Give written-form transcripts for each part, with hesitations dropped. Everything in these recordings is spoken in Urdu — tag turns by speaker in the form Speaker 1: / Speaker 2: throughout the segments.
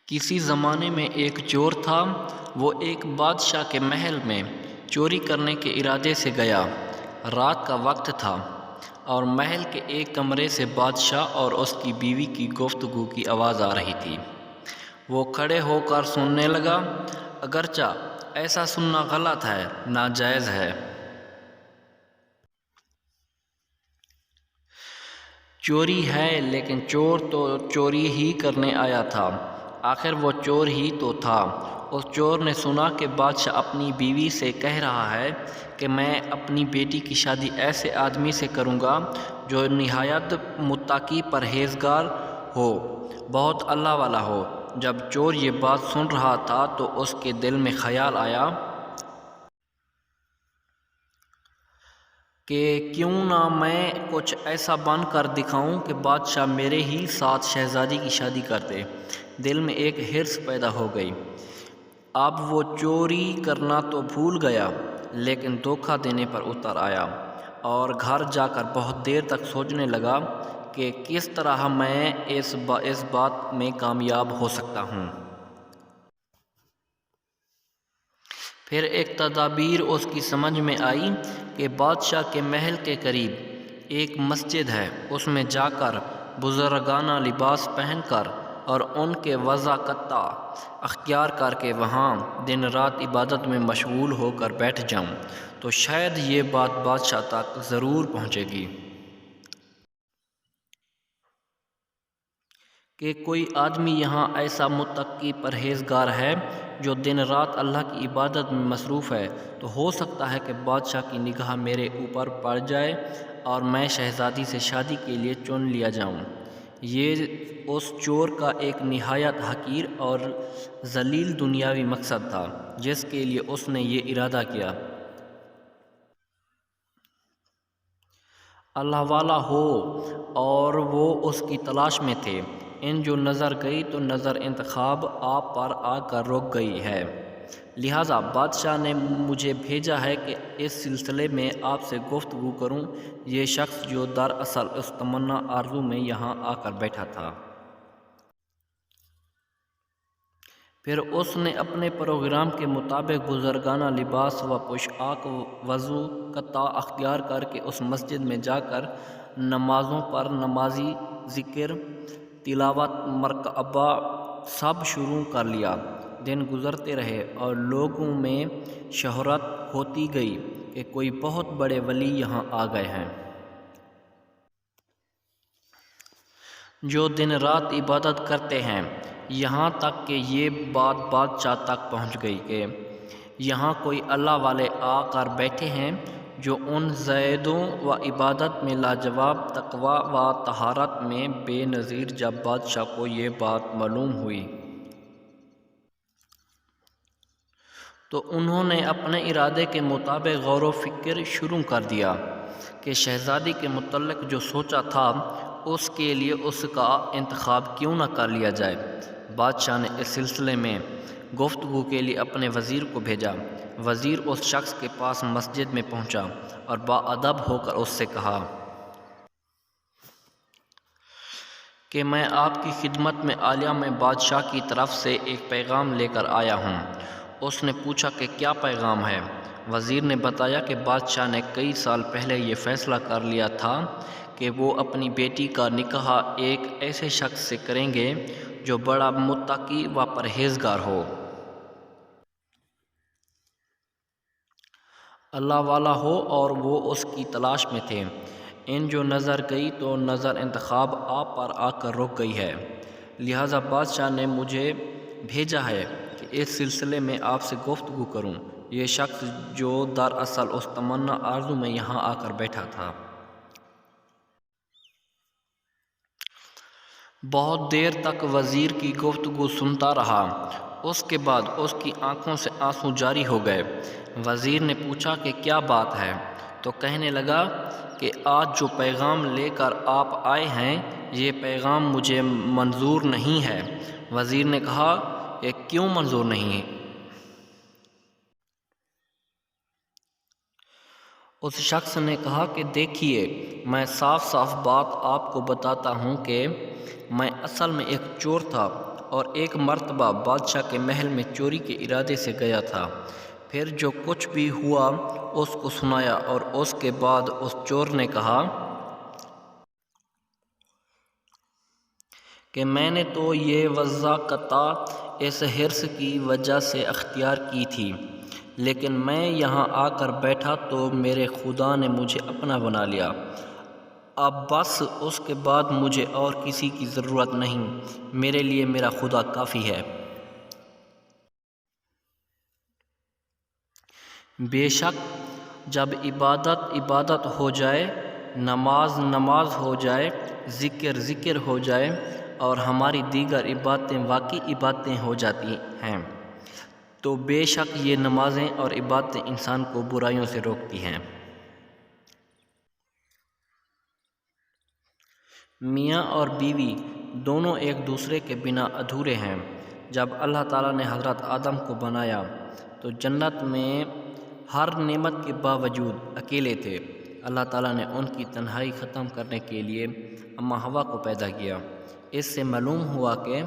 Speaker 1: کسی زمانے میں ایک چور تھا۔ وہ ایک بادشاہ کے محل میں چوری کرنے کے ارادے سے گیا۔ رات کا وقت تھا اور محل کے ایک کمرے سے بادشاہ اور اس کی بیوی کی گفتگو کی آواز آ رہی تھی۔ وہ کھڑے ہو کر سننے لگا، اگرچہ ایسا سننا غلط ہے، ناجائز ہے۔ چوری ہے، لیکن چور تو چوری ہی کرنے آیا تھا، آخر وہ چور ہی تو تھا۔ اس چور نے سنا کہ بادشاہ اپنی بیوی سے کہہ رہا ہے کہ میں اپنی بیٹی کی شادی ایسے آدمی سے کروں گا جو نہایت متقی پرہیزگار ہو، بہت اللہ والا ہو۔ جب چور یہ بات سن رہا تھا تو اس کے دل میں خیال آیا کہ کیوں نہ میں کچھ ایسا بن کر دکھاؤں کہ بادشاہ میرے ہی ساتھ شہزادی کی شادی کر دے۔ دل میں ایک حرص پیدا ہو گئی۔ اب وہ چوری کرنا تو بھول گیا، لیکن دھوکہ دینے پر اتر آیا اور گھر جا کر بہت دیر تک سوچنے لگا کہ کس طرح میں اس بات میں کامیاب ہو سکتا ہوں۔ پھر ایک تدبیر اس کی سمجھ میں آئی کہ بادشاہ کے محل کے قریب ایک مسجد ہے، اس میں جا کر بزرگانہ لباس پہن کر اور ان کے وضاقطہ اختیار کر کے وہاں دن رات عبادت میں مشغول ہو کر بیٹھ جاؤں تو شاید یہ بات بادشاہ تک ضرور پہنچے گی کہ کوئی آدمی یہاں ایسا متقی پرہیزگار ہے جو دن رات اللہ کی عبادت میں مصروف ہے، تو ہو سکتا ہے کہ بادشاہ کی نگاہ میرے اوپر پڑ جائے اور میں شہزادی سے شادی کے لیے چن لیا جاؤں۔ یہ اس چور کا ایک نہایت حقیر اور ذلیل دنیاوی مقصد تھا جس کے لیے اس نے یہ ارادہ کیا۔ اللہ والا ہو اور وہ اس کی تلاش میں تھے۔ ان جو نظر گئی تو نظر انتخاب آپ پر آ کر رک گئی ہے، لہٰذا بادشاہ نے مجھے بھیجا ہے کہ اس سلسلے میں آپ سے گفتگو کروں۔ یہ شخص جو دراصل اس تمنا آرزو میں یہاں آ کر بیٹھا تھا۔ پھر اس نے اپنے پروگرام کے مطابق بزرگانہ لباس و پوشاک وضو قطع اختیار کر کے اس مسجد میں جا کر نمازوں پر نمازی، ذکر، تلاوت، مرقبہ سب شروع کر لیا۔ دن گزرتے رہے اور لوگوں میں شہرت ہوتی گئی کہ کوئی بہت بڑے ولی یہاں آ گئے ہیں جو دن رات عبادت کرتے ہیں۔ یہاں تک کہ یہ بات بادشاہ تک پہنچ گئی کہ یہاں کوئی اللہ والے آ کر بیٹھے ہیں جو ان زاہدوں و عبادت میں لاجواب، تقویٰ و طہارت میں بے نظیر۔ جب بادشاہ کو یہ بات معلوم ہوئی تو انہوں نے اپنے ارادے کے مطابق غور و فکر شروع کر دیا کہ شہزادی کے متعلق جو سوچا تھا اس کے لیے اس کا انتخاب کیوں نہ کر لیا جائے۔ بادشاہ نے اس سلسلے میں گفتگو کے لیے اپنے وزیر کو بھیجا۔ وزیر اس شخص کے پاس مسجد میں پہنچا اور باادب ہو کر اس سے کہا کہ میں آپ کی خدمت میں عالیہ میں بادشاہ کی طرف سے ایک پیغام لے کر آیا ہوں۔ اس نے پوچھا کہ کیا پیغام ہے؟ وزیر نے بتایا کہ بادشاہ نے کئی سال پہلے یہ فیصلہ کر لیا تھا کہ وہ اپنی بیٹی کا نکاح ایک ایسے شخص سے کریں گے جو بڑا متقی و پرہیزگار ہو، اللہ والا ہو، اور وہ اس کی تلاش میں تھے۔ ان جو نظر گئی تو نظر انتخاب آپ پر آ کر رک گئی ہے، لہٰذا بادشاہ نے مجھے بھیجا ہے کہ اس سلسلے میں آپ سے گفتگو کروں۔ یہ شخص جو دراصل اس تمنا آرزو میں یہاں آ کر بیٹھا تھا۔ بہت دیر تک وزیر کی گفتگو سنتا رہا، اس کے بعد اس کی آنکھوں سے آنسو جاری ہو گئے۔ وزیر نے پوچھا کہ کیا بات ہے؟ تو کہنے لگا کہ آج جو پیغام لے کر آپ آئے ہیں یہ پیغام مجھے منظور نہیں ہے۔ وزیر نے کہا کہ کیوں منظور نہیں؟ اس شخص نے کہا کہ دیکھیے، میں صاف صاف بات آپ کو بتاتا ہوں کہ میں اصل میں ایک چور تھا اور ایک مرتبہ بادشاہ کے محل میں چوری کے ارادے سے گیا تھا۔ پھر جو کچھ بھی ہوا اس کو سنایا، اور اس کے بعد اس چور نے کہا کہ میں نے تو یہ وضاقتہ اس حرص کی وجہ سے اختیار کی تھی، لیکن میں یہاں آ کر بیٹھا تو میرے خدا نے مجھے اپنا بنا لیا۔ اب بس اس کے بعد مجھے اور کسی کی ضرورت نہیں، میرے لیے میرا خدا کافی ہے۔ بے شک جب عبادت عبادت ہو جائے، نماز نماز ہو جائے، ذکر ذکر ہو جائے، اور ہماری دیگر عبادتیں واقعی عبادتیں ہو جاتی ہیں، تو بے شک یہ نمازیں اور عبادتیں انسان کو برائیوں سے روکتی ہیں۔ میاں اور بیوی دونوں ایک دوسرے کے بنا ادھورے ہیں۔ جب اللہ تعالیٰ نے حضرت آدم کو بنایا تو جنت میں ہر نعمت کے باوجود اکیلے تھے۔ اللہ تعالیٰ نے ان کی تنہائی ختم کرنے کے لیے اماں حوا کو پیدا کیا۔ اس سے معلوم ہوا کہ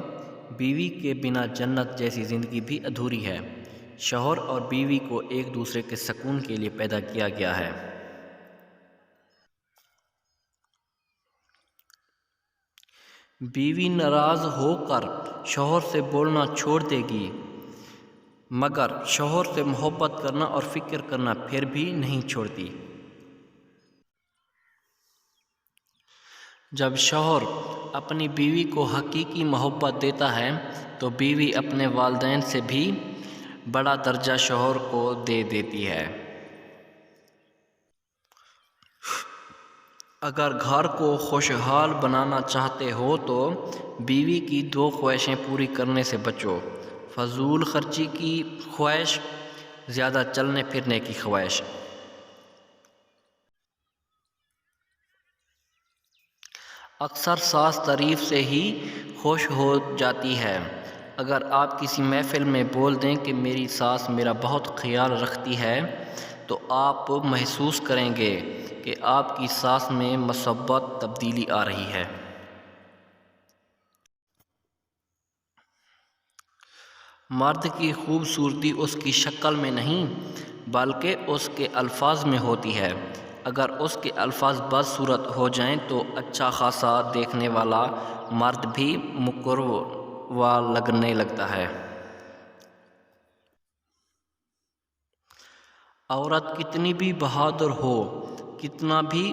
Speaker 1: بیوی کے بنا جنت جیسی زندگی بھی ادھوری ہے۔ شوہر اور بیوی کو ایک دوسرے کے سکون کے لیے پیدا کیا گیا ہے۔ بیوی ناراض ہو کر شوہر سے بولنا چھوڑ دے گی، مگر شوہر سے محبت کرنا اور فکر کرنا پھر بھی نہیں چھوڑتی۔ جب شوہر اپنی بیوی کو حقیقی محبت دیتا ہے تو بیوی اپنے والدین سے بھی بڑا درجہ شوہر کو دے دیتی ہے۔ اگر گھر کو خوشحال بنانا چاہتے ہو تو بیوی کی دو خواہشیں پوری کرنے سے بچو: فضول خرچی کی خواہش، زیادہ چلنے پھرنے کی خواہش۔ اکثر ساس تعریف سے ہی خوش ہو جاتی ہے۔ اگر آپ کسی محفل میں بول دیں کہ میری ساس میرا بہت خیال رکھتی ہے تو آپ محسوس کریں گے کہ آپ کی ساس میں مثبت تبدیلی آ رہی ہے۔ مرد کی خوبصورتی اس کی شکل میں نہیں بلکہ اس کے الفاظ میں ہوتی ہے۔ اگر اس کے الفاظ بدصورت ہو جائیں تو اچھا خاصا دیکھنے والا مرد بھی مکروا لگنے لگتا ہے۔ عورت کتنی بھی بہادر ہو، کتنا بھی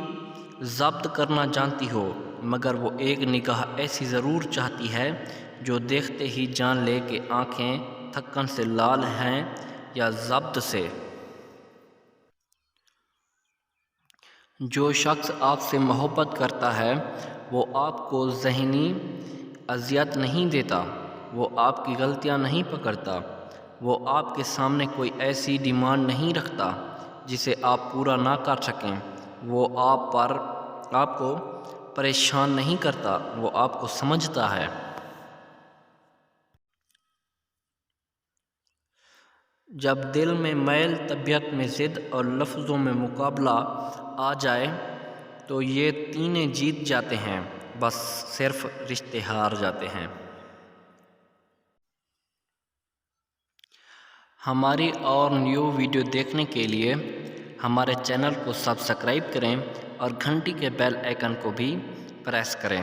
Speaker 1: ضبط کرنا جانتی ہو، مگر وہ ایک نگاہ ایسی ضرور چاہتی ہے جو دیکھتے ہی جان لے کہ آنکھیں تھکن سے لال ہیں یا ضبط سے۔ جو شخص آپ سے محبت کرتا ہے وہ آپ کو ذہنی اذیت نہیں دیتا، وہ آپ کی غلطیاں نہیں پکڑتا، وہ آپ کے سامنے کوئی ایسی ڈیمانڈ نہیں رکھتا جسے آپ پورا نہ کر سکیں، وہ آپ کو پریشان نہیں کرتا، وہ آپ کو سمجھتا ہے۔ جب دل میں میل، طبیعت میں ضد اور لفظوں میں مقابلہ آ جائے تو یہ تینیں جیت جاتے ہیں، بس صرف رشتے ہار جاتے ہیں۔ ہماری اور نیو ویڈیو دیکھنے کے لیے ہمارے چینل کو سبسکرائب کریں اور گھنٹی کے بیل آئیکن کو بھی پریس کریں۔